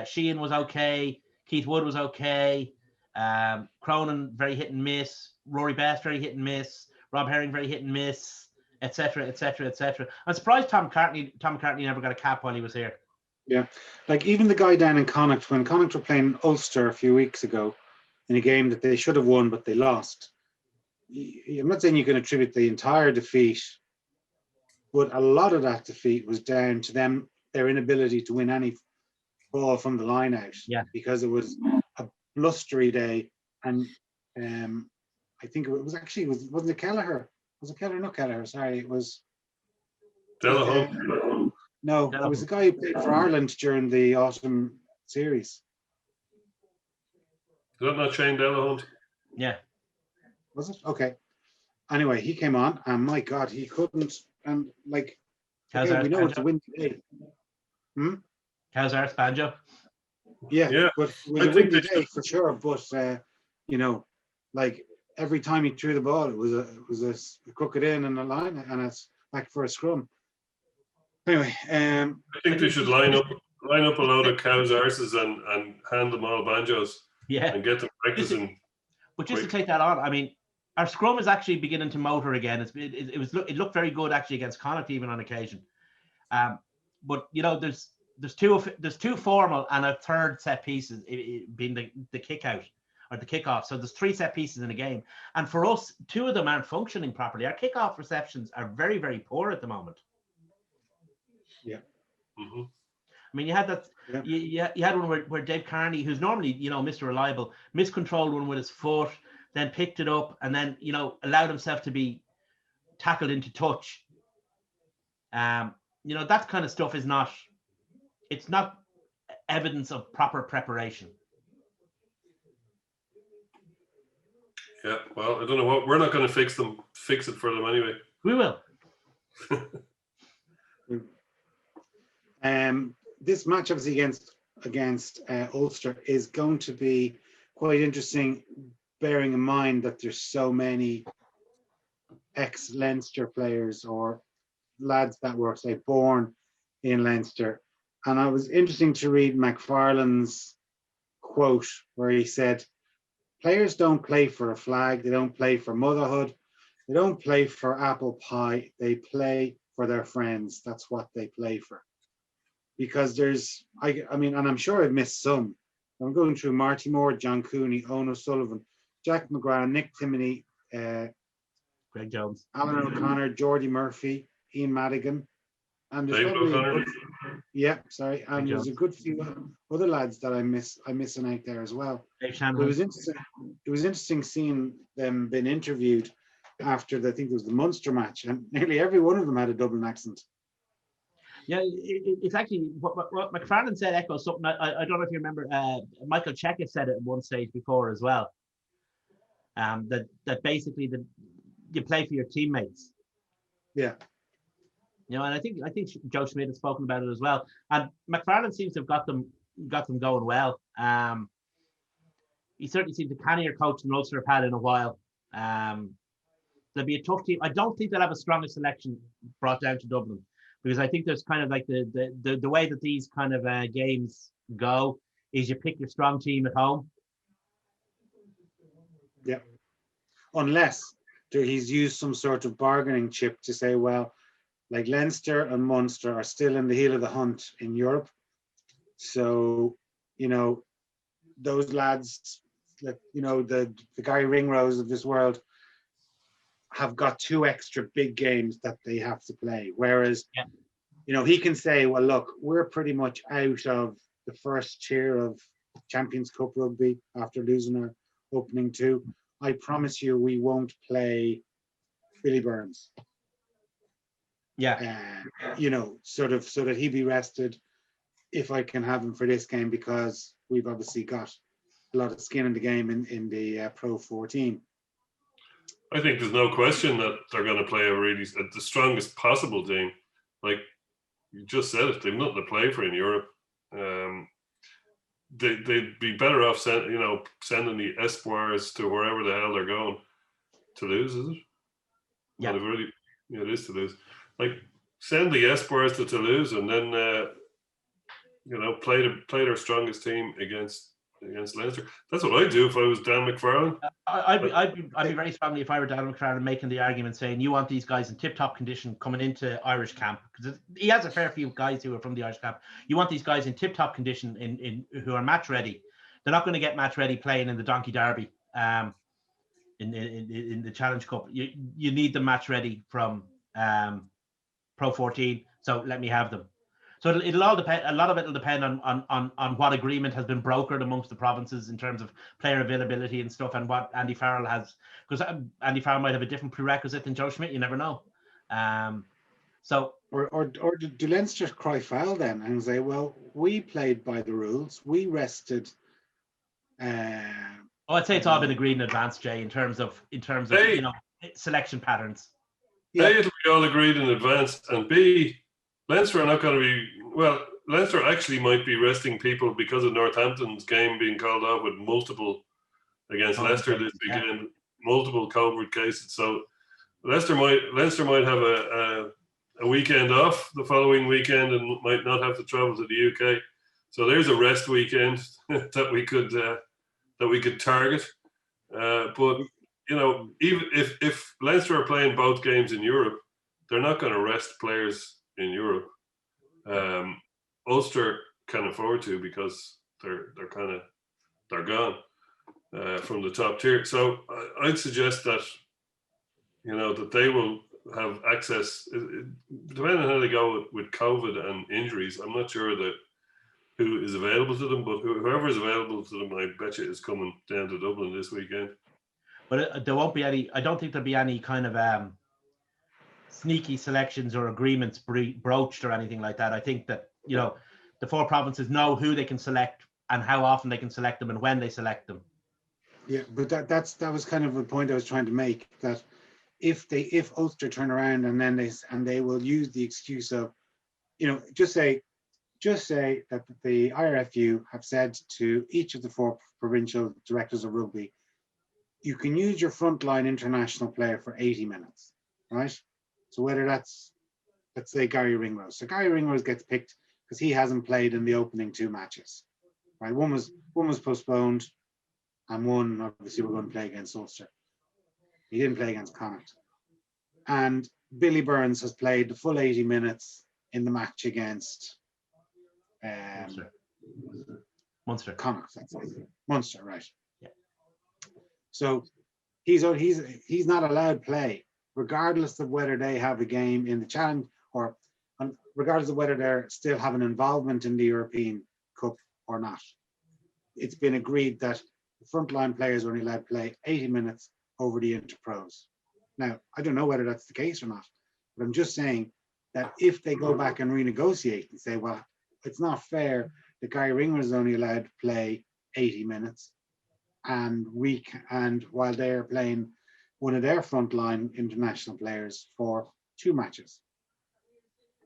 Sheehan was okay. Keith Wood was okay. Cronin very hit and miss. Rory Best very hit and miss. Rob Herring very hit and miss, etc., etc., etc. I'm surprised Tom McCartney never got a cap while he was here. yeah, like even the guy down in Connacht, when Connacht were playing Ulster a few weeks ago in a game that they should have won but they lost. I'm not saying you can attribute the entire defeat, but a lot of that defeat was down to them, their inability to win any ball from the line out. Yeah. Because it was a blustery day, and I think wasn't it Kelleher? Was it Kelleher? Not Kelleher. Sorry, it was. Delahunt. No, it was the guy who played for Ireland during the autumn series. Is that not Shane Delahunt? Yeah. Was it? Okay. Anyway, he came on, and my God, he couldn't. And like, okay, we know it's a windy day. How's our Banjo? Yeah, but with a windy day for sure. But you know, like every time he threw the ball, it was a crooked in and a line, and it's back for a scrum. Anyway, I think they should line up a load of cows' arses and hand them all banjos. Yeah, and get them practicing. But just to take that on, I mean, our scrum is actually beginning to motor again. It looked very good actually against Connacht even on occasion. But you know, there's two formal and a third set pieces, being the kick out or the kickoff. So there's three set pieces in a game, and for us, two of them aren't functioning properly. Our kickoff receptions are very, very poor at the moment. Yeah. Mm-hmm. I mean, you had that. Yeah. You had one where Dave Carney, who's normally, you know, Mr. Reliable, miscontrolled one with his foot, then picked it up, and then, you know, allowed himself to be tackled into touch. You know, that kind of stuff is not. It's not evidence of proper preparation. Yeah, well, I don't know what we're not going to fix it for them anyway. We will. This match obviously against Ulster is going to be quite interesting, bearing in mind that there's so many ex-Leinster players or lads that were, say, born in Leinster. And I was interesting to read McFarlane's quote where he said, players don't play for a flag, they don't play for motherhood, they don't play for apple pie, they play for their friends. That's what they play for. Because there's, I mean, and I'm sure I've missed some. I'm going through Marty Moore, John Cooney, Owen O'Sullivan, Jack McGrath, Nick Timoney, Greg Jones, Alan O'Connor, Geordie Murphy, Ian Madigan, and there's and there's a good few other lads that I'm missing out there as well. Dave Shanahan. It was interesting seeing them being interviewed after I think it was the Munster match, and nearly every one of them had a Dublin accent. Yeah, it's actually what McFarlane said echoes something. I don't know if you remember. Michael Cheika said it at one stage before as well. That basically you play for your teammates. Yeah. You know, and I think Joe Schmidt has spoken about it as well. And McFarlane seems to have got them going well. He certainly seems a cannier coach than Ulster have had in a while. There'll be a tough team. I don't think they'll have a stronger selection brought down to Dublin, because I think there's kind of like the way that these kind of games go is you pick your strong team at home. Yeah. Unless he's used some sort of bargaining chip to say, well, like Leinster and Munster are still in the heel of the hunt in Europe. So, you know, those lads, like, you know, the Gary Ringrose of this world have got two extra big games that they have to play. Whereas, you know, he can say, well, look, we're pretty much out of the first tier of Champions Cup rugby after losing our opening two. I promise you we won't play Billy Burns. Yeah. Sort of so that he be rested if I can have him for this game, because we've obviously got a lot of skin in the game in the Pro 14. I think there's no question that they're going to play the strongest possible team. Like you just said it, they've nothing to play for in Europe. They'd be better off sending the Espoirs to wherever the hell they're going. Toulouse, is it? Yeah. It is Toulouse. Like send the Espoirs to Toulouse and then play their strongest team against Leinster. That's what I'd do if I was Dan McFarlane. I'd be very strongly, if I were Dan McFarlane, making the argument saying you want these guys in tip-top condition coming into Irish camp, because he has a fair few guys who are from the Irish camp. You want these guys in tip-top condition in who are match ready. They're not going to get match ready playing in the Donkey Derby, in the Challenge Cup. You need them match ready from Pro 14. So let me have them. So it'll all depend. A lot of it will depend on what agreement has been brokered amongst the provinces in terms of player availability and stuff, and what Andy Farrell has, because Andy Farrell might have a different prerequisite than Joe Schmidt. You never know. Or do Leinster cry foul then and say, well, we played by the rules, we rested. I'd say it's all been agreed in advance, Jay, in terms of selection patterns. A, it'll be all agreed in advance, and B, Leinster are not going to be, Leinster actually might be resting people because of Northampton's game being called off with multiple against Leicester this weekend, multiple COVID cases. So Leinster might have a weekend off the following weekend and might not have to travel to the UK. So there's a rest weekend that we could target. But even if Leinster are playing both games in Europe, they're not going to rest players in Europe. Ulster can afford to, because they're gone from the top tier. So I'd suggest that that they will have access, depending on how they go with COVID and injuries. I'm not sure that who is available to them, but whoever is available to them, I bet you is coming down to Dublin this weekend. But there won't be any. I don't think there'll be any kind of sneaky selections or agreements broached or anything like that. I think that the four provinces know who they can select and how often they can select them and when they select them. Yeah, but that was kind of a point I was trying to make, that if Ulster turn around and they will use the excuse of, just say that the IRFU have said to each of the four provincial directors of rugby, you can use your frontline international player for 80 minutes, right? So whether that's, let's say, Gary Ringrose. So Gary Ringrose gets picked because he hasn't played in the opening two matches, right? One was postponed, and one, obviously, we're going to play against Ulster. He didn't play against Connacht. And Billy Burns has played the full 80 minutes in the match against Munster. Connacht, that's it. Munster, right? Yeah. So he's not allowed play, regardless of whether they have a game in the Challenge, or regardless of whether they're still having involvement in the European Cup or not. It's been agreed that the frontline players are only allowed to play 80 minutes over the interpros. Now, I don't know whether that's the case or not, but I'm just saying that if they go back and renegotiate and say, well, it's not fair that Gary Ringrose is only allowed to play 80 minutes, and while they're playing one of their frontline international players for two matches,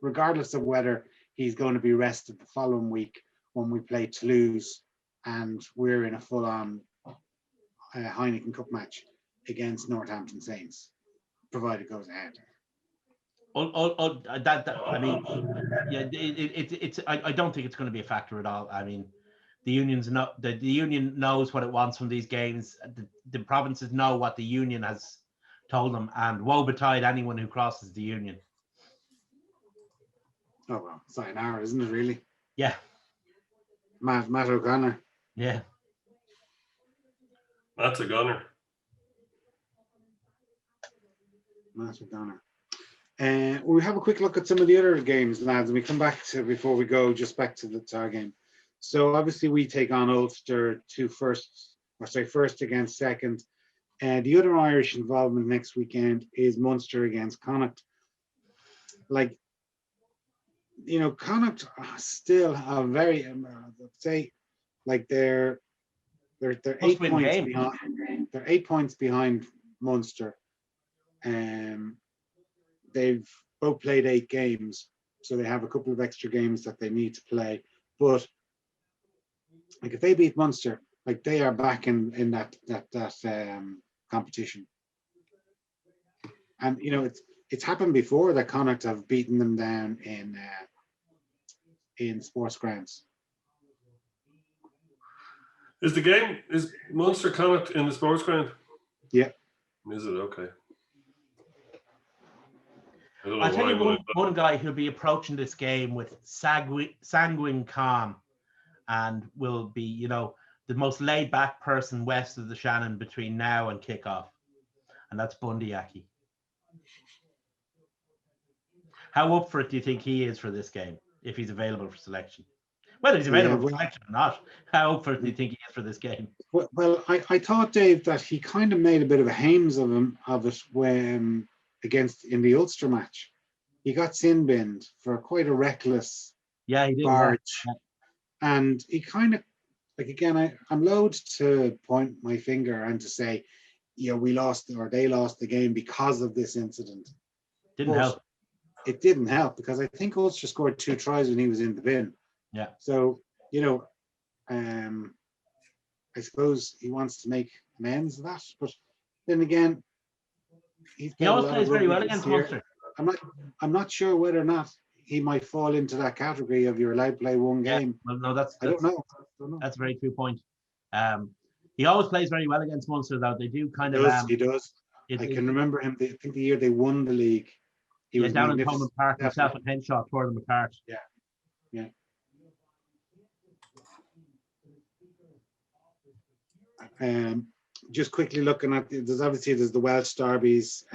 regardless of whether he's going to be rested the following week when we play Toulouse and we're in a full-on Heineken Cup match against Northampton Saints, provided it goes ahead. I mean, yeah, I don't think it's going to be a factor at all. I mean, the union knows what it wants from these games. The provinces know what the union has told them, and woe betide anyone who crosses the union. Oh well, sayonara, isn't it really? Yeah. Matt O'Connor. Yeah. That's a gunner. Matt O'Connor. We'll have a quick look at some of the other games, lads, and we come back to, before we go, just back to the Tar game. So obviously we take on Ulster first against second. The other Irish involvement next weekend is Munster against Connacht. Like, Connacht are still a very, say, like they're Must 8 win points game. behind. They're 8 points behind Munster. They've both played 8 games, so they have a couple of extra games that they need to play. But like, if they beat Munster, like, they are back in that competition. And it's happened before that Connacht have beaten them down in sports grounds. Is Munster Connacht in the sports ground? Yeah. Is it? Okay. I don't know I'll tell why, you but one guy who'll be approaching this game with sanguine calm and will be, the most laid back person west of the Shannon between now and kickoff. And that's Bundy Aki. How up for it do you think he is for this game, if he's available for selection? Whether he's available for selection or not, how up for it do you think he is for this game? Well, I thought, Dave, that he kind of made a bit of a hames of it when in the Ulster match. He got sin binned for quite a reckless he did, barge. Yeah. And he kind of, like, again, I'm loath to point my finger and to say, we lost or they lost the game because of this incident. Didn't help. It didn't help, because I think Ulster scored 2 tries when he was in the bin. Yeah. So, I suppose he wants to make amends of that. But then again, he always plays very well against Munster. I'm not sure whether or not he might fall into that category of you're allowed to play one game. Well, no, I don't know. That's a very true point. He always plays very well against Munster, though. They do kind of. He does. I can remember him. I think the year they won the league, he was down in Thomond Park. Himself and Henshaw tore them apart. Yeah. Just quickly looking at there's the Welsh derbies,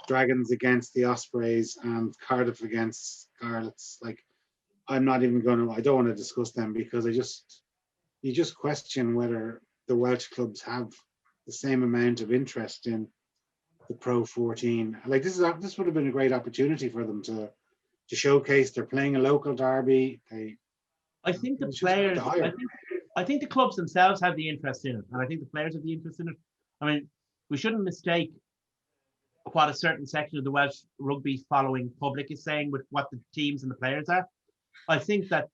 Dragons against the Ospreys and Cardiff against Scarlets. Like, I'm not even I don't want to discuss them, because you just question whether the Welsh clubs have the same amount of interest in the Pro 14. Like, this would have been a great opportunity for them to showcase. They're playing a local derby. I think the players. I think the clubs themselves have the interest in it, and I think the players have the interest in it. I mean, we shouldn't mistake what a certain section of the Welsh rugby following public is saying with what the teams and the players are. I think that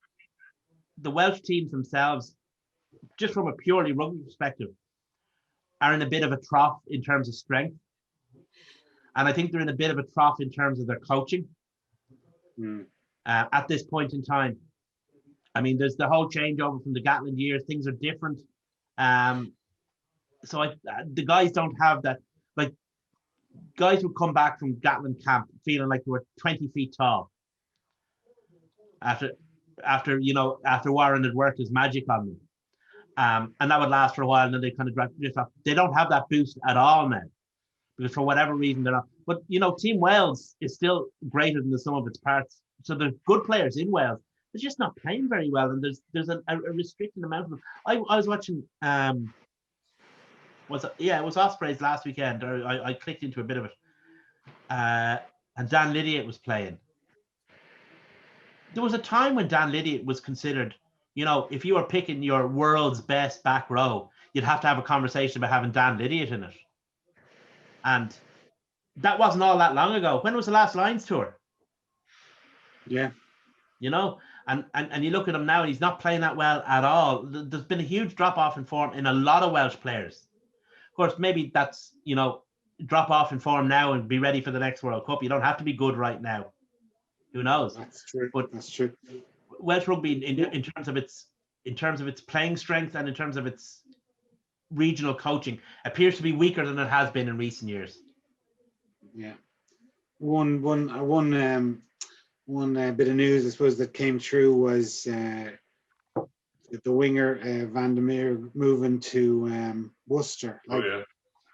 the Welsh teams themselves, just from a purely rugby perspective, are in a bit of a trough in terms of strength. And I think they're in a bit of a trough in terms of their coaching at this point in time. I mean, there's the whole changeover from the Gatland years. Things are different. So the guys don't have that. Like, guys would come back from Gatland camp feeling like they were 20 feet tall. After Warren had worked his magic on them. And that would last for a while, and then they kind of drift off. They don't have that boost at all now, because for whatever reason they're not. But, Team Wales is still greater than the sum of its parts. So there's good players in Wales. They're just not playing very well, and there's a restricted amount of them. I was watching. It was Ospreys last weekend. Or I clicked into a bit of it, and Dan Lydiate was playing. There was a time when Dan Lydiate was considered, if you were picking your world's best back row, you'd have to have a conversation about having Dan Lydiate in it. And that wasn't all that long ago. When was the last Lions tour? Yeah. And you look at him now, and he's not playing that well at all. There's been a huge drop-off in form in a lot of Welsh players. Of course, maybe that's, drop off in form now and be ready for the next World Cup. You don't have to be good right now. Who knows? That's true. But that's true. Welsh rugby, in terms of its playing strength and in terms of its regional coaching, appears to be weaker than it has been in recent years. Yeah. One bit of news, I suppose, that came through was the winger Van der Meer moving to Worcester.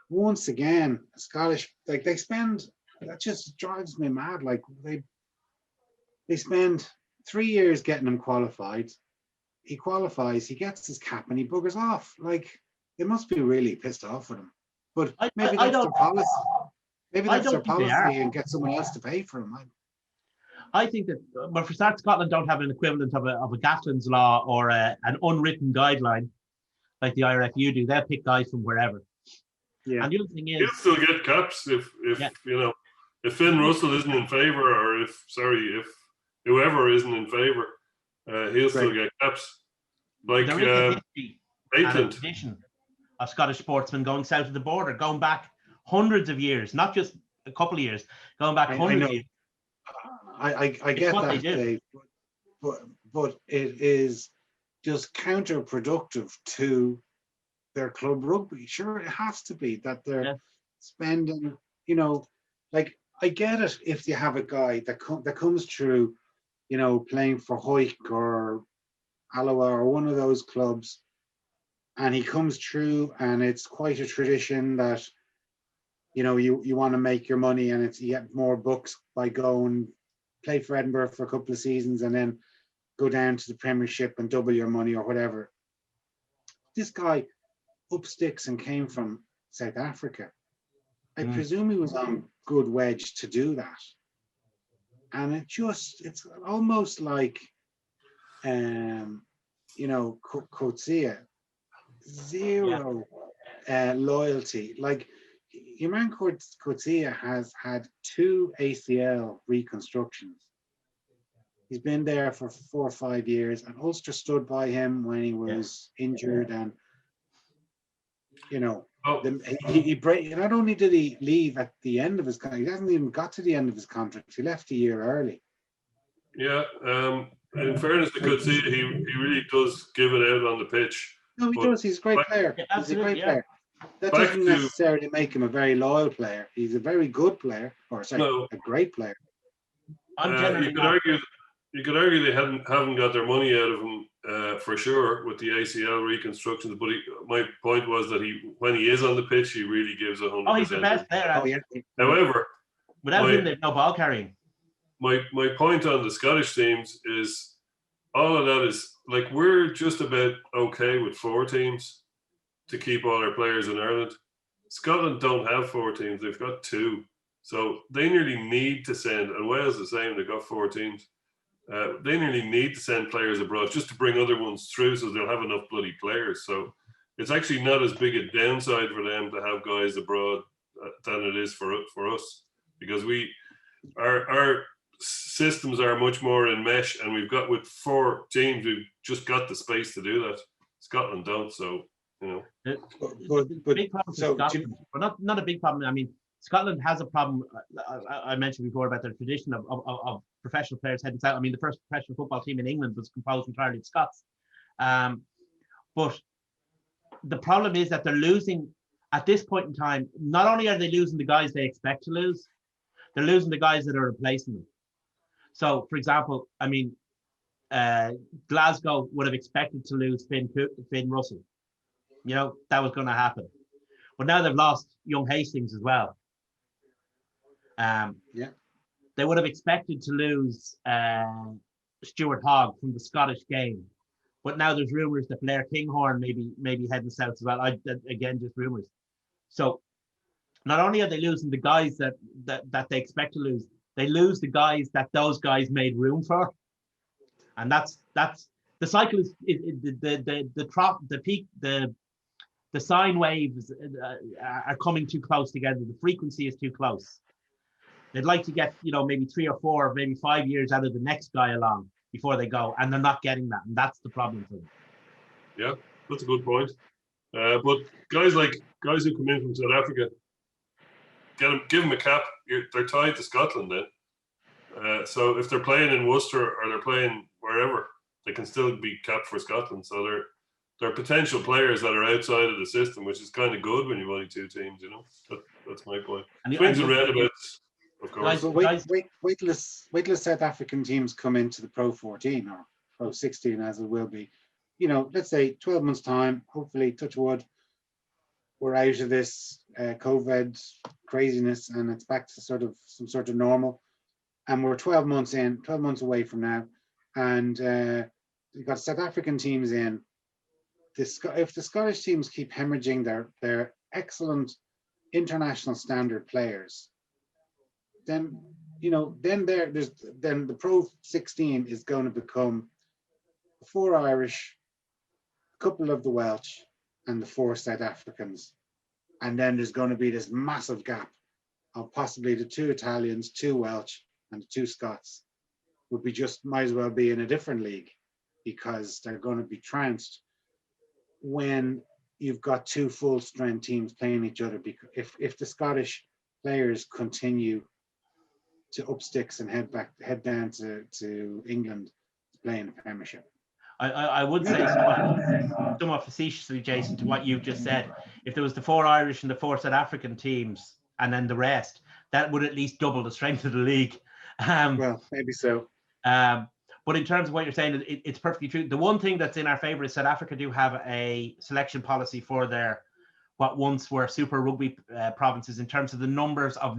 Once again, Scottish, like, they spend, that just drives me mad. Like, they spend 3 years getting him qualified. He qualifies, he gets his cap, and he buggers off. Like, they must be really pissed off with him. But I maybe that's their don't. policy. Maybe I that's their don't think they are. policy and get someone else to pay for them. I think that, well, for start, Scotland don't have an equivalent of a Gatlin's law or an unwritten guideline like the IRFU do. They'll pick guys from wherever. Yeah. And the other thing He'll is, still get caps if Yeah. you know, if Finn Russell isn't in favour, or if whoever isn't in favour, he'll still get caps. Like there is a history and a Maitland. tradition of Scottish sportsmen going south of the border, going back hundreds of years, not just a couple of years, going back I hundreds know. of years. I get what they that, do. Dave, but it is just counterproductive to their club rugby. Sure, it has to be that they're Yeah. spending, you know, like I get it if you have a guy that comes through, you know, playing for Hoik or Alloa or one of those clubs, and he comes through and it's quite a tradition that, you know, you want to make your money and you get more bucks by going play for Edinburgh for a couple of seasons and then go down to the Premiership and double your money or whatever. This guy up sticks and came from South Africa. I presume he was on good wedge to do that. And it's almost like, you know, Coetzee, zero loyalty. Like, Imran Coetzee has had 2 ACL reconstructions. He's been there for 4 or 5 years, and Ulster stood by him when he was injured. And, you know, he not only did he leave at the end of his contract, he hasn't even got to the end of his contract. He left a year early. Yeah, in fairness to Coetzee, he really does give it out on the pitch. No, he does. He's a great player. He's a great player. That doesn't necessarily make him a very loyal player. He's a very good player, or sorry, a great player. You could argue they haven't got their money out of him for sure with the ACL reconstructions. But my point was that when he is on the pitch, he really gives 100%. Oh, he's the best player. However, without him, there's no ball carrying. My point on the Scottish teams is all of that is like we're just about okay with 4 teams to keep all our players in Ireland. Scotland don't have 4 teams; they've got 2, so they nearly need to send. And Wales the same; they've got 4 teams. They nearly need to send players abroad just to bring other ones through, so they'll have enough bloody players. So it's actually not as big a downside for them to have guys abroad than it is for us, because our systems are much more in mesh, and we've got with 4 teams, we've just got the space to do that. Scotland don't, so you know. But big problem for Scotland, but not a big problem. I mean, Scotland has a problem. I mentioned before about their tradition of professional players heading south. I mean, the first professional football team in England was composed entirely of Scots. But the problem is that they're losing at this point in time. Not only are they losing the guys they expect to lose, they're losing the guys that are replacing them. So, for example, I mean, Glasgow would have expected to lose Finn Russell. You know, that was going to happen. But now they've lost young Hastings as well. They would have expected to lose Stuart Hogg from the Scottish game. But now there's rumours that Blair Kinghorn maybe heading south as well. Again, just rumours. So not only are they losing the guys that they expect to lose, they lose the guys that those guys made room for, and that's the cycle is the sine waves are coming too close together. The frequency is too close. They'd like to get maybe 3 or 4 or maybe 5 years out of the next guy along before they go, and they're not getting that, and that's the problem for them. Yeah, that's a good point. But guys who come in from South Africa, give them a cap. They're tied to Scotland then. So if they're playing in Worcester or they're playing wherever, they can still be capped for Scotland. So they're potential players that are outside of the system, which is kind of good when you've only 2 teams. That's my point. Swings and roundabouts, of course. But wait till South African teams come into the Pro 14 or Pro 16, as it will be. Let's say 12 months' time, hopefully, touch wood, we're out of this COVID craziness and it's back to some sort of normal. And we're 12 months away from now. And we've got South African teams in. If the Scottish teams keep hemorrhaging their excellent international standard players, then then the Pro 16 is going to become 4 Irish, a couple of the Welsh, and the 4 South Africans, and then there's going to be this massive gap of possibly the 2 Italians, 2 Welsh, and the 2 Scots would be just might as well be in a different league, because they're going to be trounced when you've got 2 full strength teams playing each other. Because if the Scottish players continue to up sticks and head down to England to play in the Premiership. I would say somewhat facetiously, Jason, to what you've just said, if there was the 4 Irish and the 4 South African teams and then the rest, that would at least double the strength of the league. Well, maybe so. But in terms of what you're saying, it's perfectly true. The one thing that's in our favour is South Africa do have a selection policy for their what once were Super Rugby provinces, in terms of the numbers of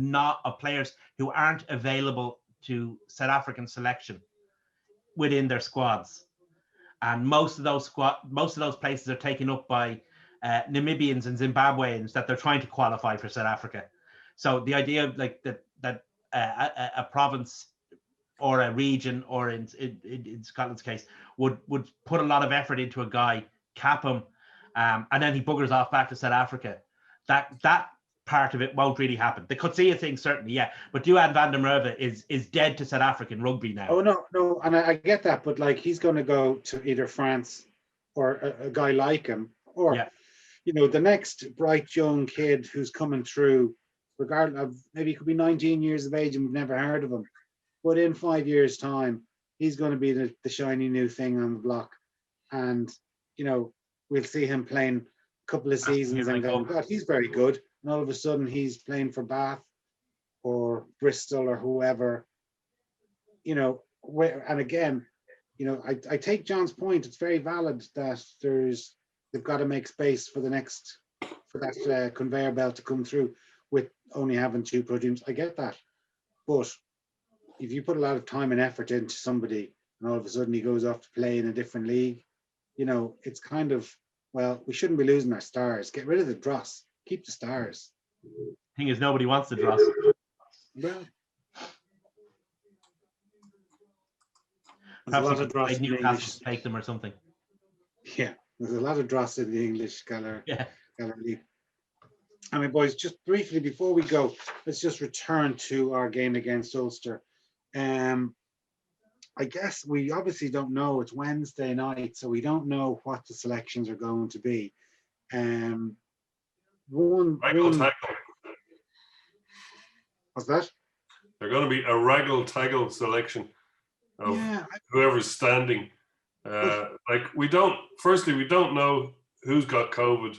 players who aren't available to South African selection within their squads, and most of those places are taken up by Namibians and Zimbabweans that they're trying to qualify for South Africa. So the idea of like that a province or a region, or in Scotland's case, would put a lot of effort into a guy, cap him, and then he buggers off back to South Africa. That part of it won't really happen. The Coetzee thing certainly, yeah, but Duhan van der Merwe is dead to South African rugby now. Oh no, and I get that, but like he's going to go to either France or a guy like him, or the next bright young kid who's coming through, regardless of maybe he could be 19 years of age and we've never heard of him, but in 5 years' time he's going to be the shiny new thing on the block, and we'll see him playing a couple of seasons and go, God, he's very good. And all of a sudden he's playing for Bath or Bristol or whoever, and again, I take John's point. It's very valid that they've got to make space for that conveyor belt to come through with only having 2 pro teams. I get that. But if you put a lot of time and effort into somebody and all of a sudden he goes off to play in a different league, it's kind of, well, we shouldn't be losing our stars. Get rid of the dross. Keep the stars. Thing is, nobody wants the dross. Well, perhaps a lot of dross in English. Take them or something. Yeah, there's a lot of dross in the English Galar league. I mean, boys, just briefly before we go, let's just return to our game against Ulster. I guess we obviously don't know. It's Wednesday night, so we don't know what the selections are going to be. What's that? They're going to be a raggle-taggle selection of whoever's standing. We don't know who's got COVID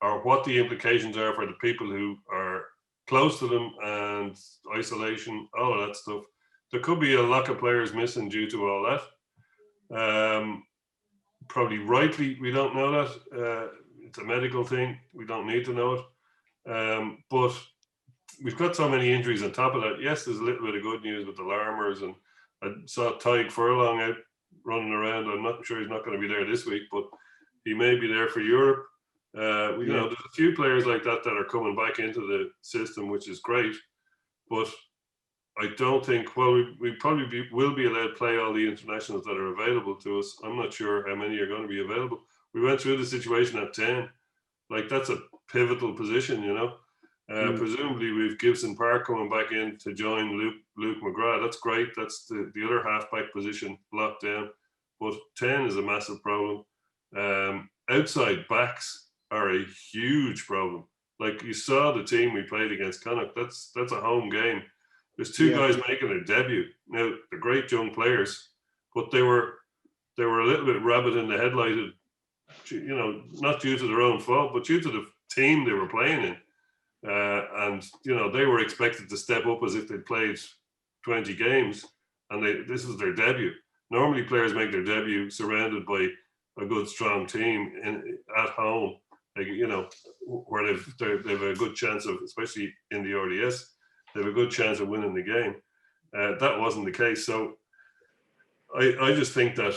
or what the implications are for the people who are close to them and isolation, all of that stuff. There could be a lot of players missing due to all that. Probably rightly, we don't know that. It's a medical thing. We don't need to know it. But we've got so many injuries on top of that. Yes, there's a little bit of good news with the Larmers, and I saw Tyg Furlong out running around. I'm not sure he's not going to be there this week, but he may be there for Europe. There's a few players like that are coming back into the system, which is great. But I don't think, we probably will be allowed to play all the internationals that are available to us. I'm not sure how many are going to be available. We went through the situation at 10. Like, that's a pivotal position, Presumably we've Gibson Park coming back in to join Luke McGrath. That's great. That's the other halfback position locked down. But 10 is a massive problem. Outside backs are a huge problem. Like, you saw the team we played against Connacht. That's a home game. There's 2 guys making their debut. Now, they're great young players, but they were a little bit rabbit in the headlighted, not due to their own fault, but due to the team they were playing in. And they were expected to step up as if they'd played 20 games, and this was their debut. Normally players make their debut surrounded by a good, strong team at home, where they've a good chance of, especially in the RDS, they have a good chance of winning the game. That wasn't the case. So I just think that,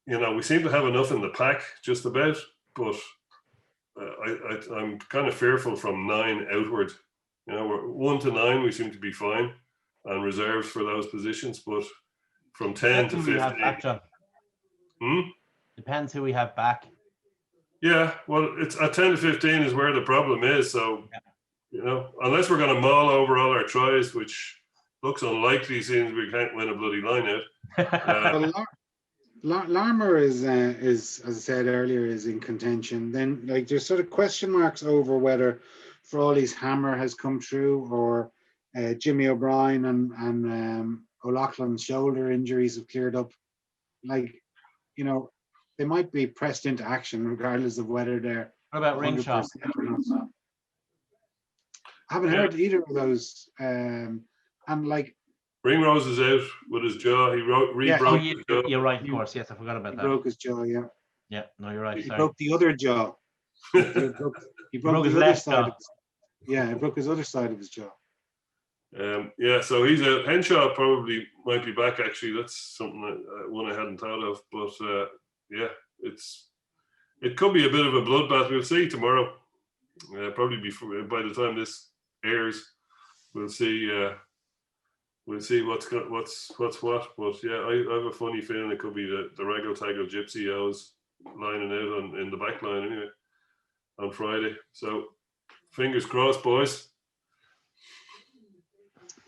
we seem to have enough in the pack, just about, but I'm kind of fearful from 9 outward. You know, we're 1 to 9, we seem to be fine, and reserves for those positions. But from 10 to Depends who we have 15, back, John. Depends who we have back. yeah. Well, it's at 10 to 15 is where the problem is. So, you know, unless we're going to maul over all our tries, which looks unlikely, since we can't win a bloody line out. Well, Larmer is, as I said earlier, is in contention. Then, like, there's sort of question marks over whether Frawley's hammer has come true, or Jimmy O'Brien and O'Loughlin's shoulder injuries have cleared up. Like, you know, they might be pressed into action regardless of whether they're. What about Ringshaw? I haven't heard either of those. And like, Ringrose is out with his jaw. He re-broke his jaw. You're right, of course. Yes, I forgot about he that. broke his jaw. Yeah. Yeah, no, you're right. He Sorry. broke the other jaw. He broke his the other left side. jaw. Yeah, he broke his other side of his jaw. Yeah, so he's out. Henshaw probably might be back. Actually, that's something one I hadn't thought of. But yeah, it could be a bit of a bloodbath. We'll see tomorrow. Probably by the time this airs, we'll see. We'll see what's what. But yeah, I have a funny feeling it could be the Raggle Taggle Gypsy I was lining out in the back line anyway on Friday. So fingers crossed, boys.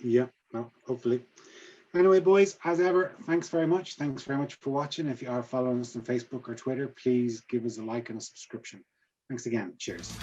Yeah, no, hopefully. Anyway, boys, as ever, thanks very much. Thanks very much for watching. If you are following us on Facebook or Twitter, please give us a like and a subscription. Thanks again. Cheers.